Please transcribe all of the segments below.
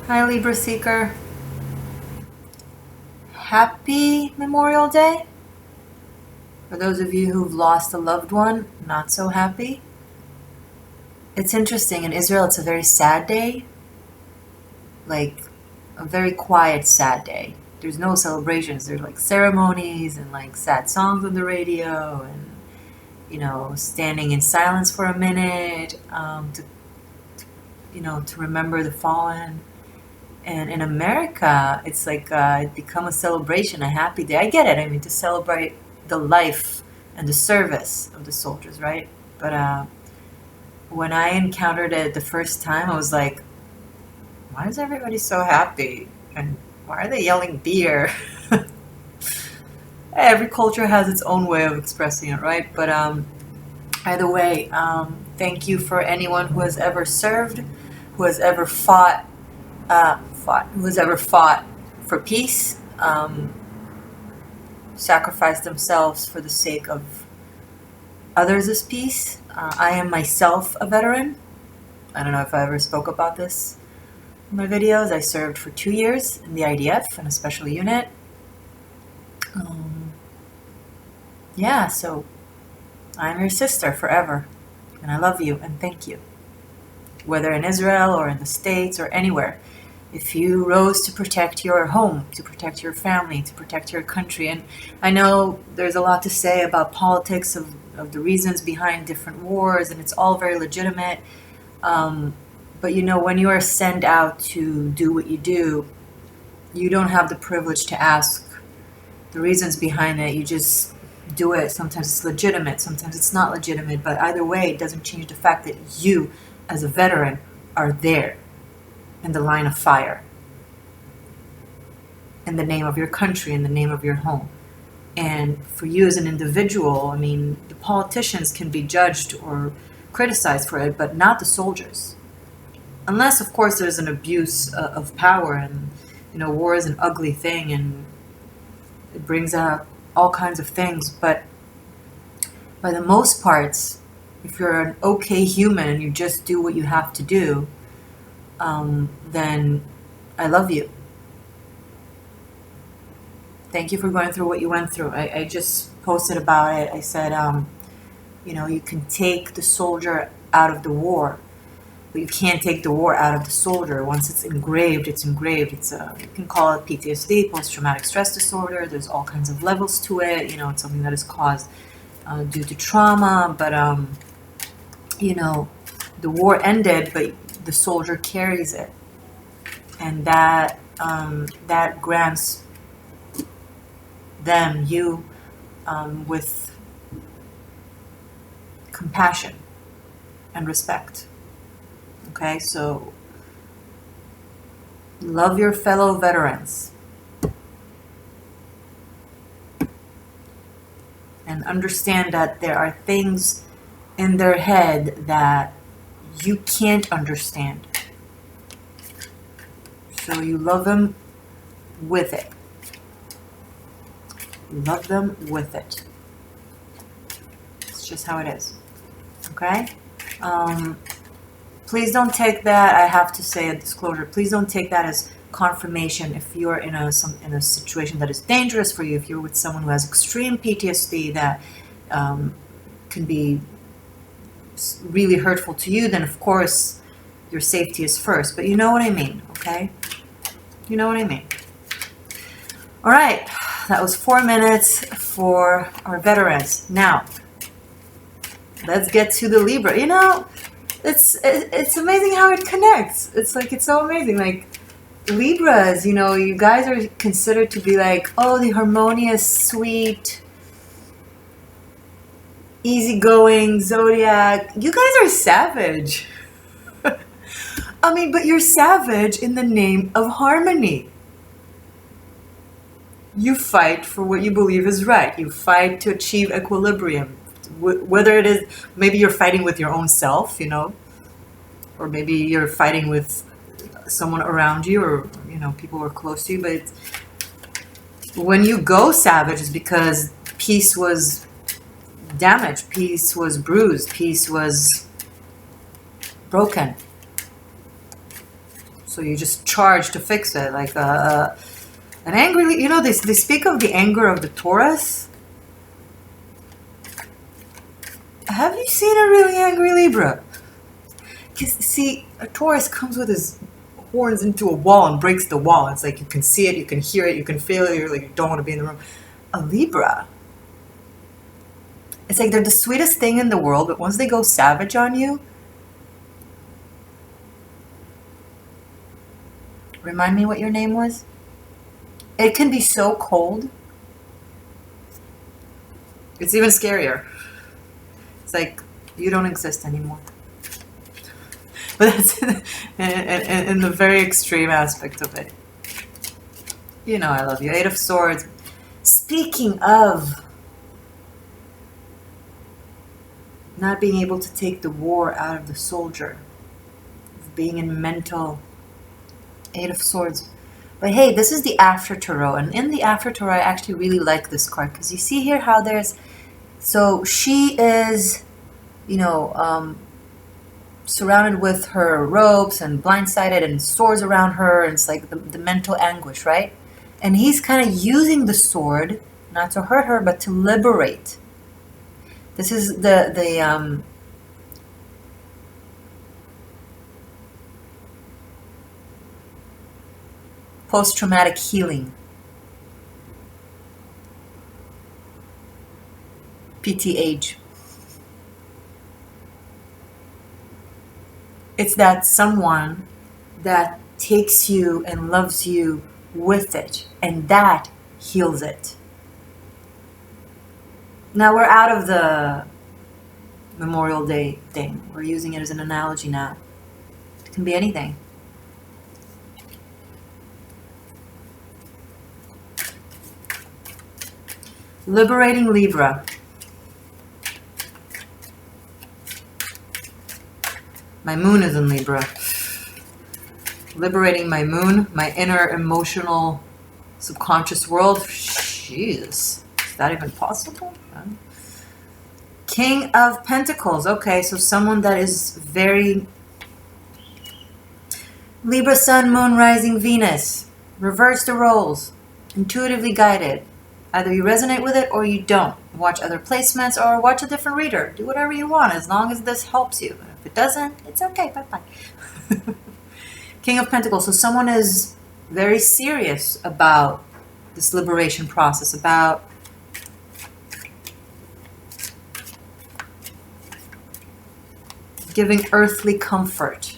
Hi, Libra Seeker. Happy Memorial Day. For those of you who've lost a loved one, not so happy. It's interesting, in Israel, it's a very sad day. Like, a very quiet, sad day. There's no celebrations. There's like ceremonies and like sad songs on the radio and, standing in silence for a minute to remember the fallen. And in America, it's like it become a celebration, a happy day. I get it. I mean, to celebrate the life and the service of the soldiers, right? But when I encountered it the first time, I was like, why is everybody so happy? And why are they yelling beer? Every culture has its own way of expressing it, right? But either way, thank you for anyone who has ever served, who has ever who has ever fought for peace, sacrificed themselves for the sake of others' peace. I am myself a veteran. I don't know if I ever spoke about this in my videos. I served for 2 years in the IDF in a special unit. Yeah, so I'm your sister forever, and I love you and thank you. Whether in Israel or in the States or anywhere, if you rose to protect your home, to protect your family, to protect your country. And I know there's a lot to say about politics of the reasons behind different wars, and it's all very legitimate. But when you are sent out to do what you do, you don't have the privilege to ask the reasons behind it. You just do it. Sometimes it's legitimate, sometimes it's not legitimate, but either way, it doesn't change the fact that you, as a veteran, are there in the line of fire, in the name of your country, in the name of your home. And for you as an individual, I mean, the politicians can be judged or criticized for it, but not the soldiers. Unless, of course, there's an abuse of power, and, war is an ugly thing, and it brings out all kinds of things. But by the most parts, if you're an okay human and you just do what you have to do, then I love you. Thank you for going through what you went through. I just posted about it. I said, you can take the soldier out of the war, but you can't take the war out of the soldier. Once it's engraved, it's engraved. You can call it PTSD, post-traumatic stress disorder. There's all kinds of levels to it. It's something that is caused due to trauma. But, the war ended, but the soldier carries it. And that grants you, with compassion and respect. Okay, so love your fellow veterans and understand that there are things in their head that you can't understand. So you love them with it. Love them with it. It's just how it is. Okay? Please don't take that, I have to say a disclosure, please don't take that as confirmation if you're in a situation that is dangerous for you, if you're with someone who has extreme PTSD that can be really hurtful to you, then of course your safety is first. But you know what I mean, okay? You know what I mean. All right, that was 4 minutes for our veterans. Now, let's get to the Libra. It's amazing how it connects. It's so amazing. Like, Libras, you guys are considered to be like, oh, the harmonious, sweet, easygoing zodiac. You guys are savage. I mean, but you're savage in the name of harmony. You fight for what you believe is right. You fight to achieve equilibrium. Whether it is, maybe you're fighting with your own self, or maybe you're fighting with someone around you, or, people who are close to you. But when you go savage, it's because peace was damaged, peace was bruised, peace was broken. So you just charge to fix it. Like an angry, they speak of the anger of the Taurus. Have you seen a really angry Libra? Because, see, a Taurus comes with his horns into a wall and breaks the wall. It's like you can see it, you can hear it, you can feel it, you're like, you don't want to be in the room. A Libra, it's like they're the sweetest thing in the world, but once they go savage on you, remind me what your name was? It can be so cold. It's even scarier. It's like you don't exist anymore. But that's in the very extreme aspect of it. You know I love you. 8 of Swords. Speaking of not being able to take the war out of the soldier, of being in mental 8 of Swords. But hey, this is the After Tarot. And in the After Tarot, I actually really like this card. Because you see here how there's... So she is, surrounded with her ropes and blindsided and swords around her. And it's like the mental anguish, right? And he's kind of using the sword, not to hurt her, but to liberate. This is the post-traumatic healing. PTH. It's that someone that takes you and loves you with it, and that heals it. Now we're out of the Memorial Day thing. We're using it as an analogy now. It can be anything. Liberating Libra. My moon is in Libra. Liberating my moon, my inner emotional subconscious world. Jeez, is that even possible? King of Pentacles. Okay, so someone that is very... Libra, Sun, Moon, Rising, Venus. Reverse the roles. Intuitively guided. Either you resonate with it or you don't. Watch other placements or watch a different reader. Do whatever you want as long as this helps you. If it doesn't, it's okay. Bye-bye. King of Pentacles. So someone is very serious about this liberation process, about giving earthly comfort,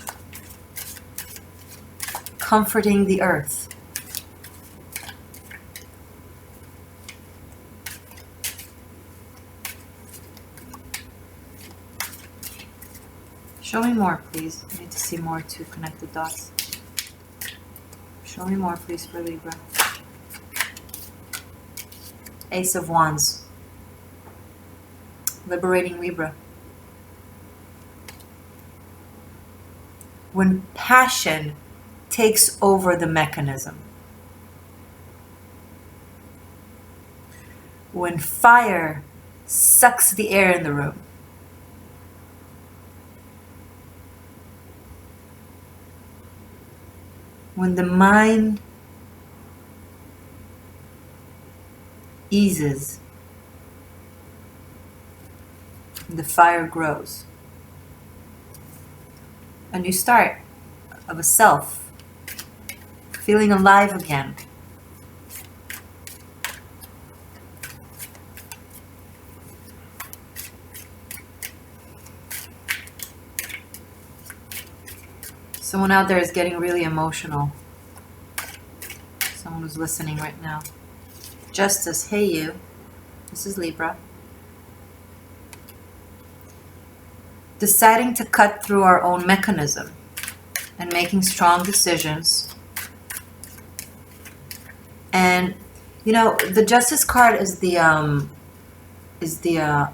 comforting the earth. Show me more, please. I need to see more to connect the dots. Show me more, please, for Libra. Ace of Wands. Liberating Libra. When passion takes over the mechanism. When fire sucks the air in the room. When the mind eases, the fire grows. A new start of a self, feeling alive again. Someone out there is getting really emotional. Someone who's listening right now. Justice, hey you. This is Libra. Deciding to cut through our own mechanism and making strong decisions. And the Justice card is the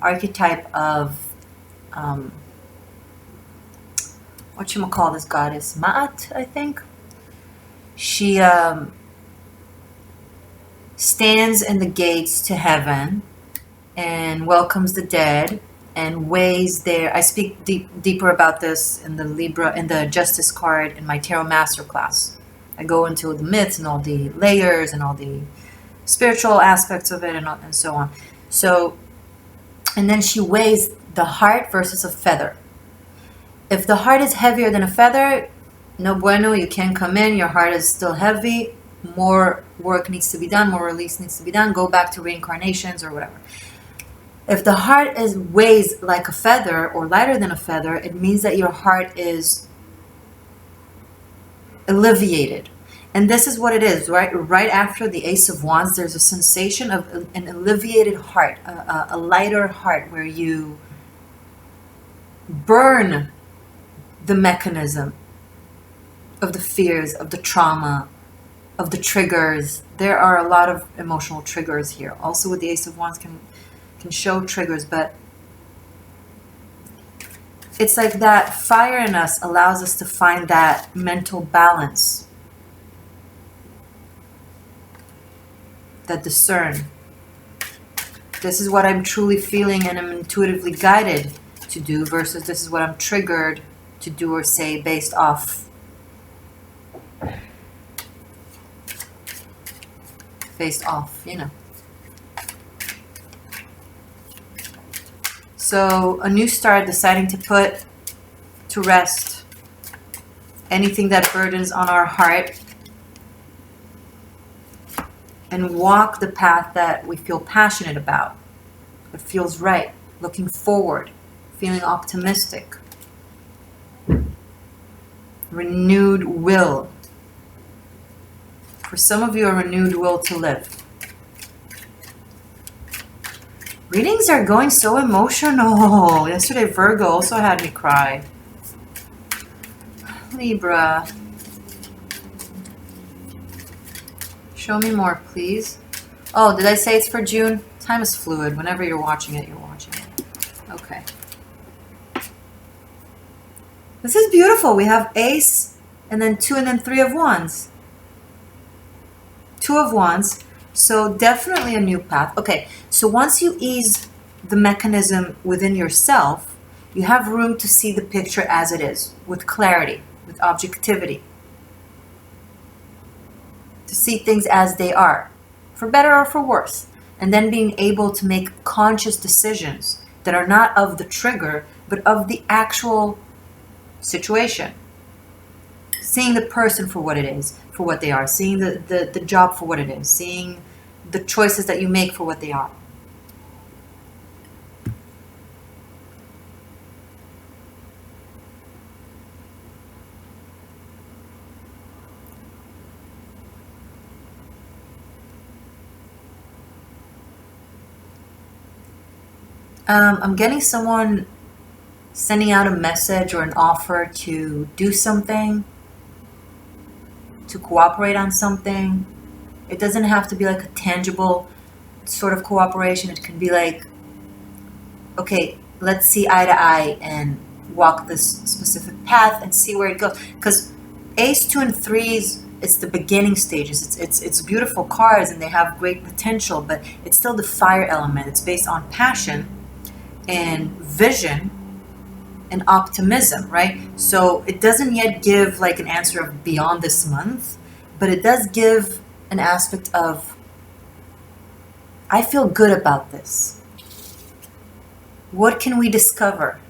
archetype of whatchamacall this goddess? Ma'at, I think. She stands in the gates to heaven and welcomes the dead and ways there. I speak deeper about this in the Libra, in the Justice card in my Tarot Masterclass. I go into the myths and all the layers and all the spiritual aspects of it and so on. So, and then she weighs the heart versus a feather. If the heart is heavier than a feather, no bueno, you can't come in. Your heart is still heavy. More work needs to be done. More release needs to be done. Go back to reincarnations or whatever. If the heart weighs like a feather or lighter than a feather, it means that your heart is alleviated. And this is what it is, right? Right after the Ace of Wands, there's a sensation of an alleviated heart, a lighter heart, where you burn the mechanism of the fears, of the trauma, of the triggers. There are a lot of emotional triggers here. Also with the Ace of Wands can show triggers, but it's like that fire in us allows us to find that mental balance, that discern. This is what I'm truly feeling and I'm intuitively guided to do versus this is what I'm triggered to do or say based off you know. So a new start, deciding to put to rest anything that burdens on our heart and walk the path that we feel passionate about, that feels right, looking forward, feeling optimistic, renewed will. For some of you, a renewed will to live. Readings are going so emotional. Yesterday, Virgo also had me cry. Libra. Show me more, please. Oh, did I say it's for June? Time is fluid. Whenever you're watching it, you're watching it. Okay. This is beautiful. We have Ace, and then 2, and then 3 of Wands. 2 of Wands. So definitely a new path. Okay, so once you ease the mechanism within yourself, you have room to see the picture as it is, with clarity, with objectivity. To see things as they are, for better or for worse. And then being able to make conscious decisions that are not of the trigger, but of the actual situation. Seeing the person for what it is, for what they are, seeing the job for what it is, seeing the choices that you make for what they are. I'm getting someone sending out a message or an offer to do something, to cooperate on something. It doesn't have to be like a tangible sort of cooperation. It can be like, okay, let's see eye to eye and walk this specific path and see where it goes. Because Ace, 2, and 3s, it's the beginning stages. It's beautiful cards and they have great potential, but it's still the fire element. It's based on passion and vision and optimism, right? So it doesn't yet give like an answer of beyond this month, but it does give an aspect of, I feel good about this. What can we discover?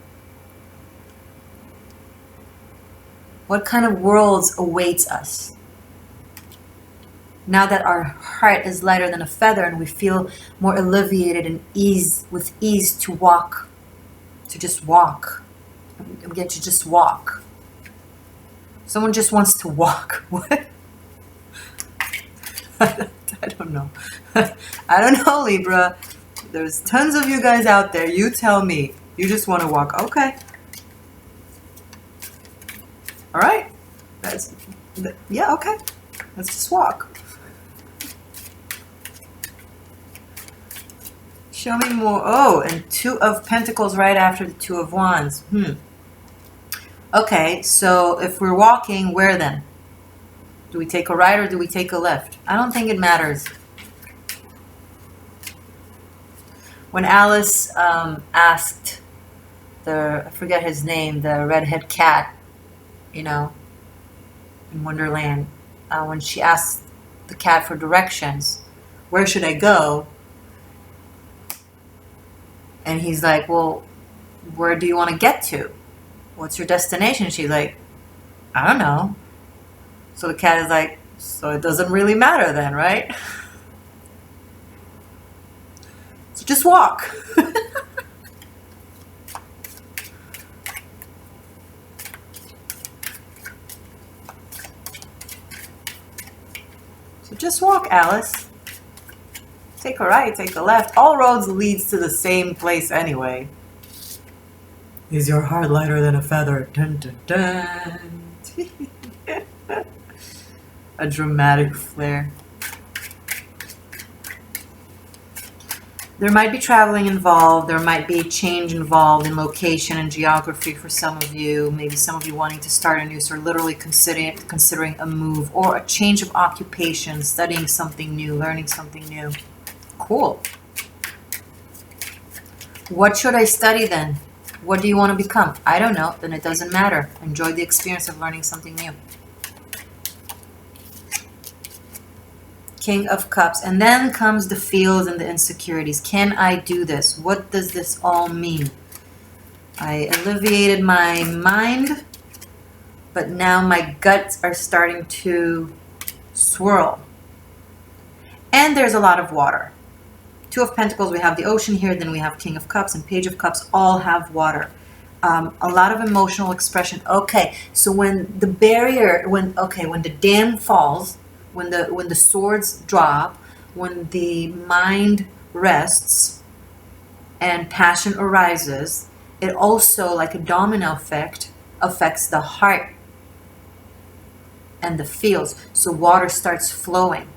What kind of worlds awaits us? Now that our heart is lighter than a feather and we feel more alleviated and with ease to walk, to just walk. Again, to just walk. Someone just wants to walk. What? I don't know. I don't know, Libra. There's tons of you guys out there. You tell me. You just want to walk. Okay. All right. Yeah, okay. Let's just walk. Show me more. Oh, and 2 of Pentacles right after the 2 of Wands. Okay, so if we're walking, where then? Do we take a right or do we take a left? I don't think it matters. When Alice asked I forget his name, the redhead cat, you know, in Wonderland, when she asked the cat for directions, where should I go? And he's like, well, where do you want to get to? What's your destination? She's like, I don't know. So the cat is like, so it doesn't really matter then, right? So just walk. So just walk, Alice. Take a right, take a left. All roads leads to the same place anyway. Is your heart lighter than a feather? Dun, dun, dun. A dramatic flair. There might be traveling involved. There might be change involved in location and geography for some of you. Maybe some of you wanting to start a new, or literally considering a move or a change of occupation, studying something new, learning something new. Cool. What should I study then? What do you want to become? I don't know. Then it doesn't matter. Enjoy the experience of learning something new. King of Cups. And then comes the feels and the insecurities. Can I do this? What does this all mean? I alleviated my mind, but now my guts are starting to swirl. And there's a lot of water. Two of Pentacles, we have the ocean here, then we have King of Cups and Page of Cups, all have water. A lot of emotional expression. Okay, so when the barrier, when the dam falls, when the swords drop, when the mind rests and passion arises, it also, like a domino effect, affects the heart and the feels. So water starts flowing.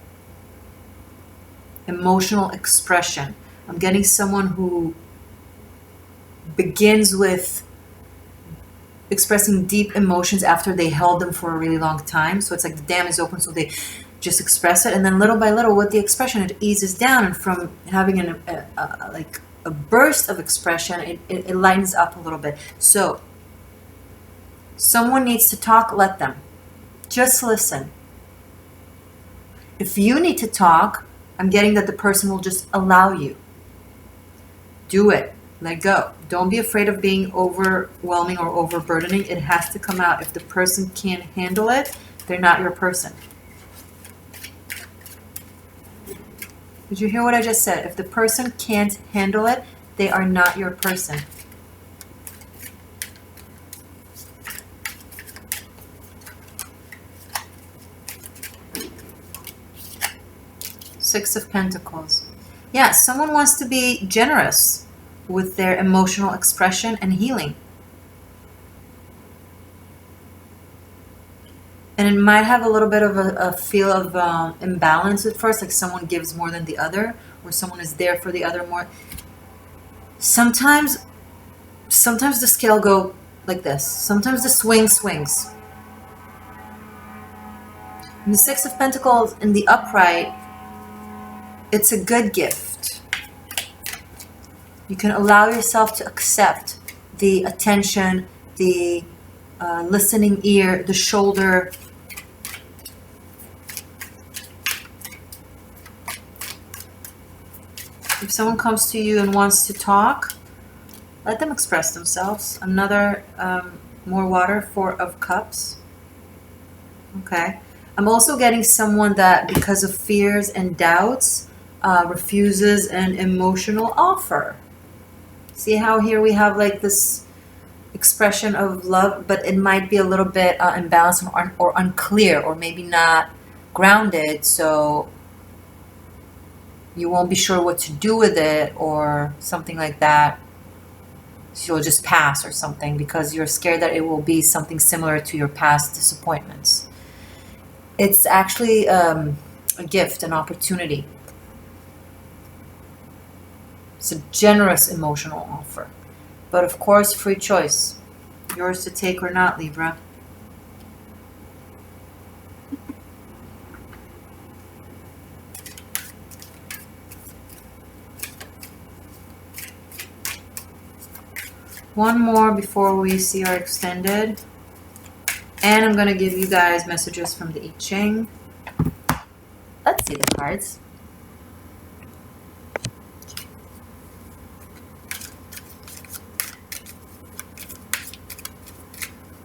Emotional expression. I'm getting someone who begins with expressing deep emotions after they held them for a really long time. So it's like the dam is open, so they just express it, and then little by little with the expression it eases down, and from having a burst of expression, it lightens up a little bit. So someone needs to talk, let them. Just listen. If you need to talk, I'm getting that the person will just allow you. Do it. Let go. Don't be afraid of being overwhelming or overburdening. It has to come out. If the person can't handle it, they're not your person. Did you hear what I just said? If the person can't handle it, they are not your person. Six of Pentacles. Yeah, someone wants to be generous with their emotional expression and healing. And it might have a little bit of a feel of imbalance at first, like someone gives more than the other, or someone is there for the other more. Sometimes the scale go like this. Sometimes the swing swings. And the Six of Pentacles in the upright, it's a good gift. You can allow yourself to accept the attention, the listening ear, the shoulder. If someone comes to you and wants to talk, let them express themselves. Another more water, Four of Cups. Okay. I'm also getting someone that, because of fears and doubts, refuses an emotional offer. See how here we have like this expression of love, but it might be a little bit imbalanced or unclear, or maybe not grounded, so you won't be sure what to do with it or something like that. So you'll just pass or something because you're scared that it will be something similar to your past disappointments. It's actually a gift, an opportunity. It's a generous emotional offer. But of course, free choice. Yours to take or not, Libra. One more before we see our extended. And I'm going to give you guys messages from the I Ching. Let's see the cards.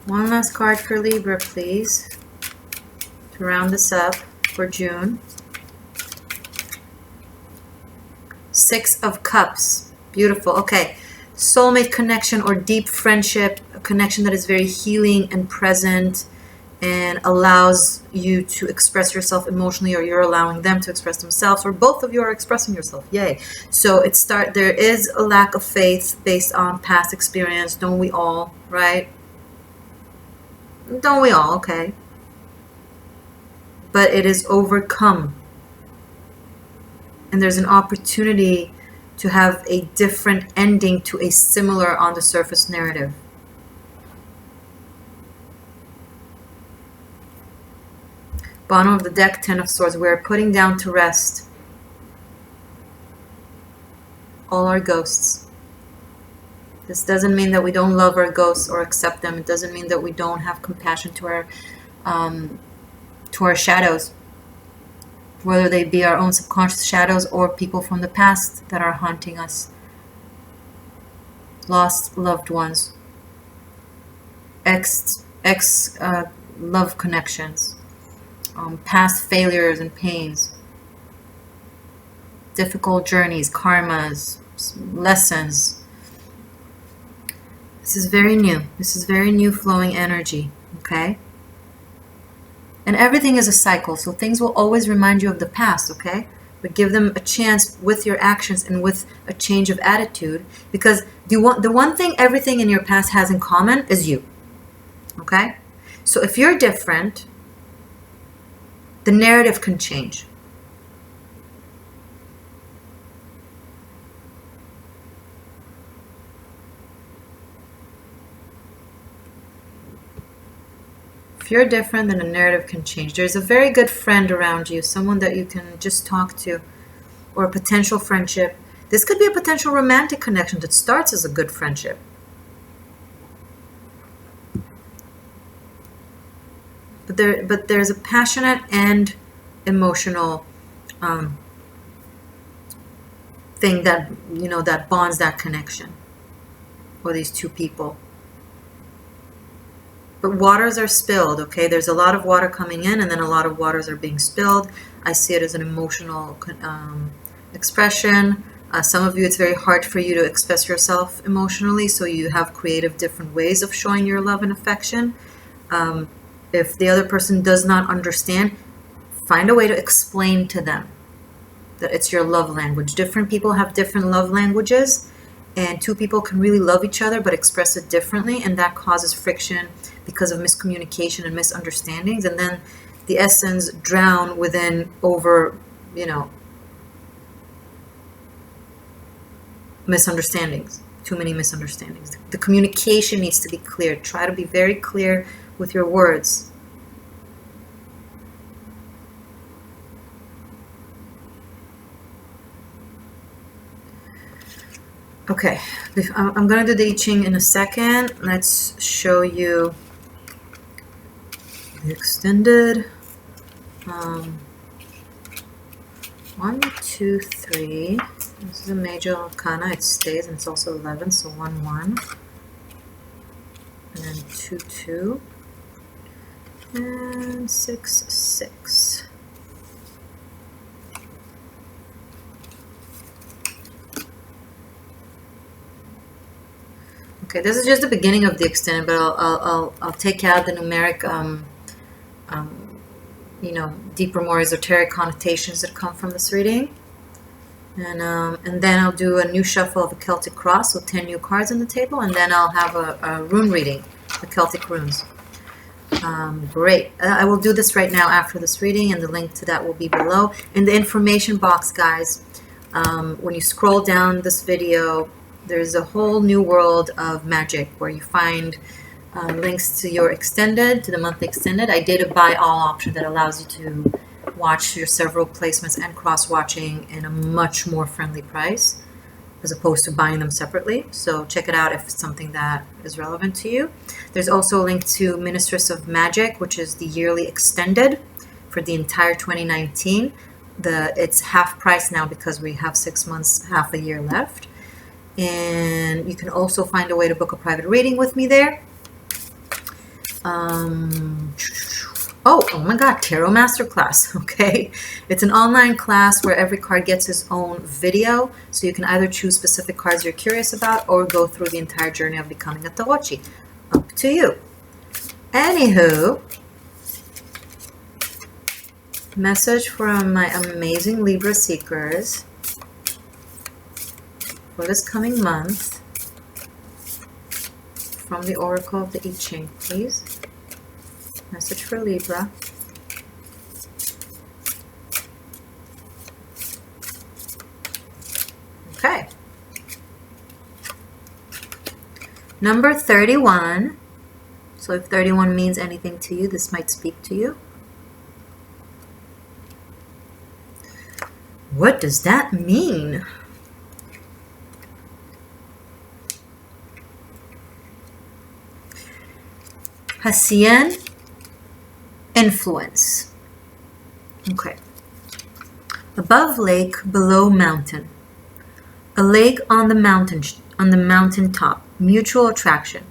One last card for Libra, please, to round this up for June. Six of Cups. Beautiful. Okay. Soulmate connection or deep friendship, a connection that is very healing and present and allows you to express yourself emotionally, or you're allowing them to express themselves, or both of you are expressing yourself. Yay. So there is a lack of faith based on past experience. Don't we all, right? Don't we all? Okay. But it is overcome. And there's an opportunity to have a different ending to a similar on the surface narrative. Bottom of the deck, Ten of Swords. We're putting down to rest all our ghosts. This doesn't mean that we don't love our ghosts or accept them. It doesn't mean that we don't have compassion to our shadows, whether they be our own subconscious shadows or people from the past that are haunting us. Lost loved ones, ex love connections, past failures and pains, difficult journeys, karmas, lessons. This is very new. This is very new flowing energy, okay? And everything is a cycle, so things will always remind you of the past, okay? But give them a chance with your actions and with a change of attitude, because the one thing everything in your past has in common is you, okay? So if you're different, the narrative can change. If you're different, then the narrative can change. There's a very good friend around you, someone that you can just talk to, or a potential friendship. This could be a potential romantic connection that starts as a good friendship. But there's a passionate and emotional thing that, you know, that bonds that connection, or these two people. But waters are spilled, okay? There's a lot of water coming in, and then a lot of waters are being spilled. I see it as an emotional expression. Some of you, it's very hard for you to express yourself emotionally, so you have creative different ways of showing your love and affection. If the other person does not understand, find a way to explain to them that it's your love language. Different people have different love languages, and two people can really love each other but express it differently, and that causes friction because of miscommunication and misunderstandings, and then the essence drown within misunderstandings, too many misunderstandings. The communication needs to be clear. Try to be very clear with your words. Okay, I'm going to do the I Ching in a second. Let's show you the extended. 1, 2, 3. This is a major arcana. It stays, and it's also 11, so 1, 1. And then 2, 2. And 6, 6. Okay, this is just the beginning of the extended, but I'll take out the numeric, deeper, more esoteric connotations that come from this reading, and then I'll do a new shuffle of a Celtic cross with 10 new cards on the table, and then I'll have a rune reading, the Celtic runes. Great. I will do this right now after this reading, and the link to that will be below in the information box, guys. When you scroll down this video, there's a whole new world of magic where you find links to your extended, to the monthly extended. I did a buy all option that allows you to watch your several placements and cross-watching in a much more friendly price. as opposed to buying them separately. So check it out if it's something that is relevant to you. There's also a link to Mistress of Magic, which is the yearly extended for the entire 2019. It's half price now because we have 6 months, half a year left. And you can also find a way to book a private reading with me there. Oh my God, Tarot Masterclass, okay? It's an online class where every card gets its own video, so you can either choose specific cards you're curious about or go through the entire journey of becoming a Tarochi. Up to you. Anywho, message from my amazing Libra seekers for this coming month from the Oracle of the I Ching, please. Message for Libra. Okay. Number 31. So if 31 means anything to you, this might speak to you. What does that mean? Hassian influence. Okay. Above lake, below mountain. A lake on the mountain top. Mutual attraction.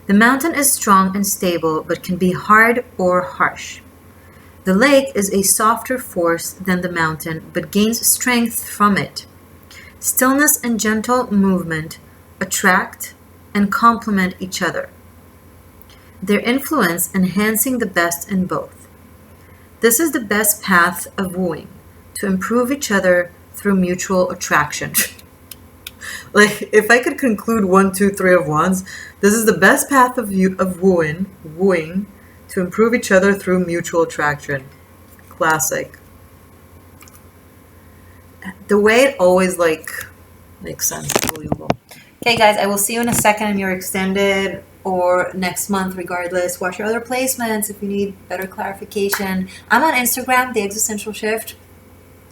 The mountain is strong and stable, but can be hard or harsh. The lake is a softer force than the mountain, but gains strength from it. Stillness and gentle movement attract and complement each other, their influence enhancing the best in both. This is the best path of wooing, to improve each other through mutual attraction. Like, if I could conclude 1, 2, 3 of Wands, this is the best path of wooing, to improve each other through mutual attraction. Classic. The way it always, makes sense. Believable. Okay, guys, I will see you in a second in your extended or next month, regardless. Watch your other placements if you need better clarification. I'm on Instagram, The Existential Shift.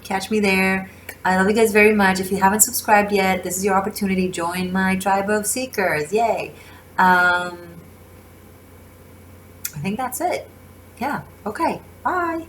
Catch me there. I love you guys very much. If you haven't subscribed yet, this is your opportunity. Join my tribe of seekers. Yay. I think that's it. Yeah. Okay. Bye.